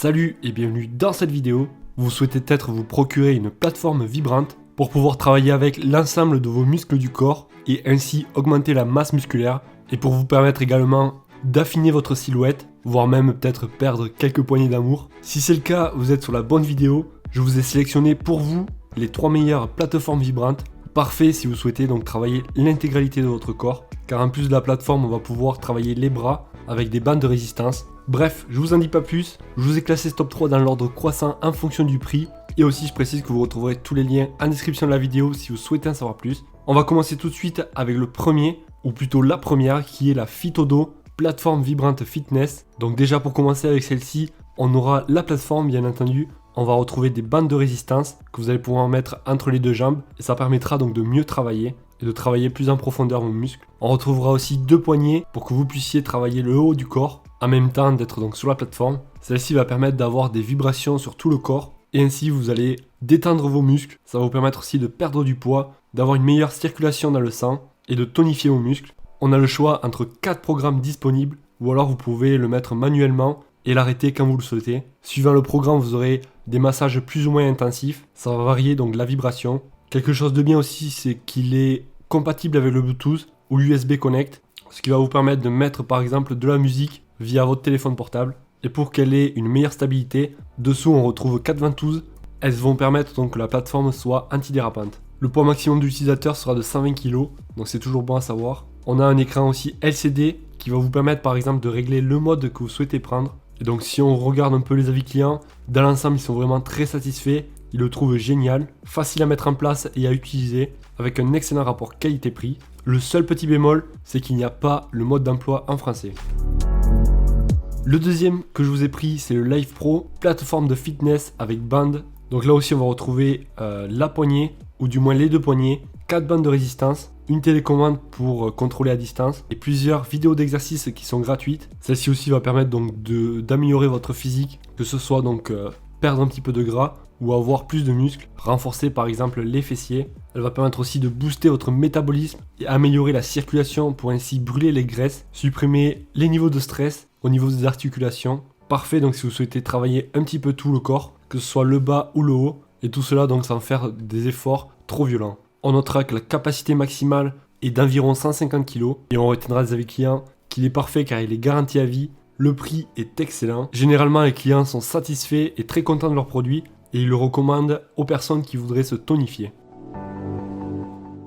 Salut et bienvenue dans cette vidéo. Vous souhaitez peut-être vous procurer une plateforme vibrante pour pouvoir travailler avec l'ensemble de vos muscles du corps et ainsi augmenter la masse musculaire et pour vous permettre également d'affiner votre silhouette, voire même peut-être perdre quelques poignées d'amour. Si c'est le cas, vous êtes sur la bonne vidéo. Je vous ai sélectionné pour vous les 3 meilleures plateformes vibrantes. Parfait si vous souhaitez donc travailler l'intégralité de votre corps, car en plus de la plateforme, on va pouvoir travailler les bras avec des bandes de résistance. Bref, je vous en dis pas plus, je vous ai classé ce top 3 dans l'ordre croissant en fonction du prix, et aussi je précise que vous retrouverez tous les liens en description de la vidéo si vous souhaitez en savoir plus. On va commencer tout de suite avec le premier, ou plutôt la première, qui est la Fitodo, plateforme vibrante fitness. Donc déjà pour commencer avec celle-ci, on aura la plateforme bien entendu. On va retrouver des bandes de résistance que vous allez pouvoir mettre entre les deux jambes et ça permettra donc de mieux travailler et de travailler plus en profondeur vos muscles. On retrouvera aussi 2 poignées pour que vous puissiez travailler le haut du corps en même temps d'être donc sur la plateforme. Celle-ci va permettre d'avoir des vibrations sur tout le corps et ainsi vous allez détendre vos muscles. Ça va vous permettre aussi de perdre du poids, d'avoir une meilleure circulation dans le sang et de tonifier vos muscles. On a le choix entre 4 programmes disponibles ou alors vous pouvez le mettre manuellement et l'arrêter quand vous le souhaitez. Suivant le programme, vous aurez des massages plus ou moins intensifs. Ça va varier donc la vibration. Quelque chose de bien aussi, c'est qu'il est compatible avec le Bluetooth ou l'USB Connect, ce qui va vous permettre de mettre par exemple de la musique via votre téléphone portable. Et pour qu'elle ait une meilleure stabilité, dessous on retrouve 4 ventouses. Elles vont permettre donc que la plateforme soit antidérapante. Le poids maximum de l'utilisateur sera de 120 kg, donc c'est toujours bon à savoir. On a un écran aussi LCD qui va vous permettre par exemple de régler le mode que vous souhaitez prendre. Et donc si on regarde un peu les avis clients, dans l'ensemble ils sont vraiment très satisfaits, ils le trouvent génial, facile à mettre en place et à utiliser, avec un excellent rapport qualité-prix. Le seul petit bémol, c'est qu'il n'y a pas le mode d'emploi en français. Le deuxième que je vous ai pris, c'est le Live Pro, plateforme de fitness avec bande. Donc là aussi on va retrouver la poignée, ou du moins les 2 poignées, 4 bandes de résistance, une télécommande pour contrôler à distance et plusieurs vidéos d'exercices qui sont gratuites. Celle-ci aussi va permettre donc d'améliorer votre physique, que ce soit donc perdre un petit peu de gras ou avoir plus de muscles, renforcer par exemple les fessiers. Elle va permettre aussi de booster votre métabolisme et améliorer la circulation pour ainsi brûler les graisses, supprimer les niveaux de stress au niveau des articulations. Parfait donc si vous souhaitez travailler un petit peu tout le corps, que ce soit le bas ou le haut, et tout cela donc sans faire des efforts trop violents. On notera que la capacité maximale est d'environ 150 kg et on retiendra des avis clients qu'il est parfait car il est garanti à vie. Le prix est excellent. Généralement, les clients sont satisfaits et très contents de leur produit et ils le recommandent aux personnes qui voudraient se tonifier.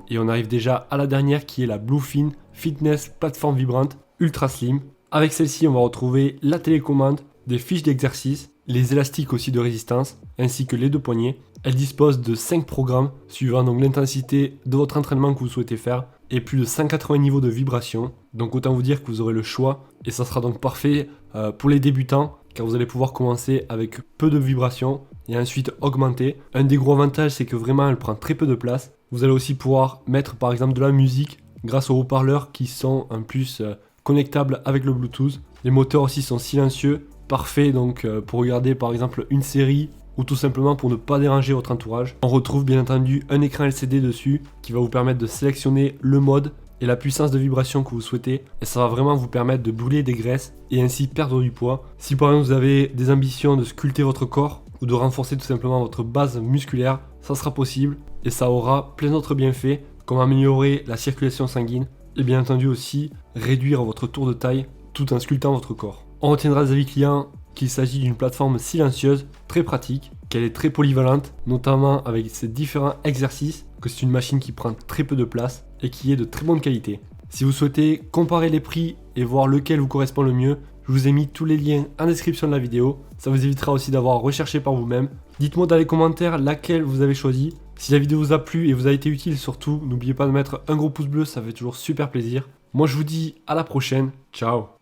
Et on arrive déjà à la dernière qui est la Bluefin Fitness plateforme vibrante ultra slim. Avec celle-ci, on va retrouver la télécommande, des fiches d'exercice, les élastiques aussi de résistance ainsi que les 2 poignées. Elle dispose de 5 programmes suivant donc l'intensité de votre entraînement que vous souhaitez faire et plus de 180 niveaux de vibration. Donc autant vous dire que vous aurez le choix et ça sera donc parfait pour les débutants car vous allez pouvoir commencer avec peu de vibrations et ensuite augmenter. Un des gros avantages c'est que vraiment elle prend très peu de place. Vous allez aussi pouvoir mettre par exemple de la musique grâce aux haut-parleurs qui sont en plus connectables avec le Bluetooth. Les moteurs aussi sont silencieux, parfait donc pour regarder par exemple une série ou tout simplement pour ne pas déranger votre entourage. On retrouve bien entendu un écran LCD dessus qui va vous permettre de sélectionner le mode et la puissance de vibration que vous souhaitez et ça va vraiment vous permettre de brûler des graisses et ainsi perdre du poids. Si par exemple vous avez des ambitions de sculpter votre corps ou de renforcer tout simplement votre base musculaire, ça sera possible et ça aura plein d'autres bienfaits comme améliorer la circulation sanguine et bien entendu aussi réduire votre tour de taille tout en sculptant votre corps. On retiendra des avis clients qu'il s'agit d'une plateforme silencieuse, très pratique, qu'elle est très polyvalente, notamment avec ses différents exercices, que c'est une machine qui prend très peu de place et qui est de très bonne qualité. Si vous souhaitez comparer les prix et voir lequel vous correspond le mieux, je vous ai mis tous les liens en description de la vidéo. Ça vous évitera aussi d'avoir recherché par vous-même. Dites-moi dans les commentaires laquelle vous avez choisi. Si la vidéo vous a plu et vous a été utile, surtout, n'oubliez pas de mettre un gros pouce bleu, ça fait toujours super plaisir. Moi je vous dis à la prochaine, ciao.